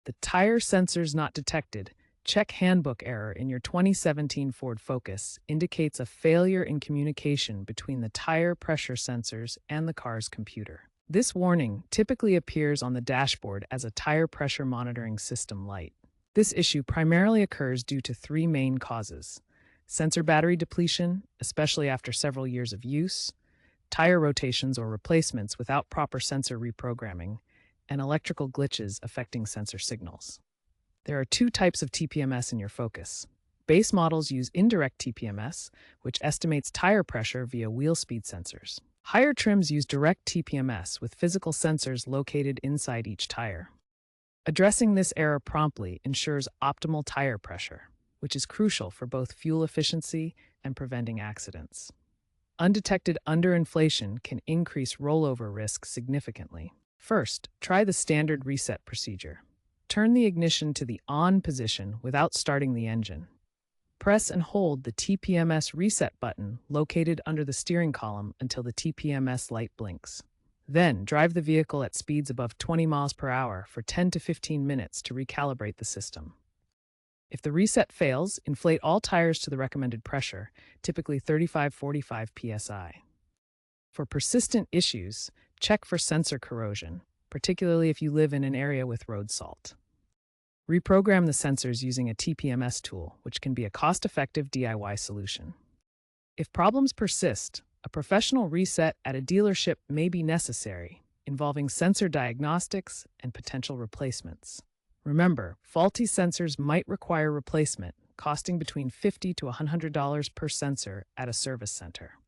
The Tyre Sensors Not Detected check handbook error in your 2017 Ford Focus indicates a failure in communication between the tire pressure sensors and the car's computer. This warning typically appears on the dashboard as a tire pressure monitoring system light. This issue primarily occurs due to three main causes: sensor battery depletion, especially after several years of use, tire rotations or replacements without proper sensor reprogramming, and electrical glitches affecting sensor signals. There are two types of TPMS in your Focus. Base models use indirect TPMS, which estimates tire pressure via wheel speed sensors. Higher trims use direct TPMS with physical sensors located inside each tire. Addressing this error promptly ensures optimal tire pressure, which is crucial for both fuel efficiency and preventing accidents. Undetected underinflation can increase rollover risk significantly. First, try the standard reset procedure. Turn the ignition to the on position without starting the engine. Press and hold the TPMS reset button located under the steering column until the TPMS light blinks. Then, drive the vehicle at speeds above 20 miles per hour for 10 to 15 minutes to recalibrate the system. If the reset fails, inflate all tires to the recommended pressure, typically 35-45 psi. For persistent issues, check for sensor corrosion, particularly if you live in an area with road salt. Reprogram the sensors using a TPMS tool, which can be a cost-effective DIY solution. If problems persist, a professional reset at a dealership may be necessary, involving sensor diagnostics and potential replacements. Remember, faulty sensors might require replacement, costing between $50 to $100 per sensor at a service center.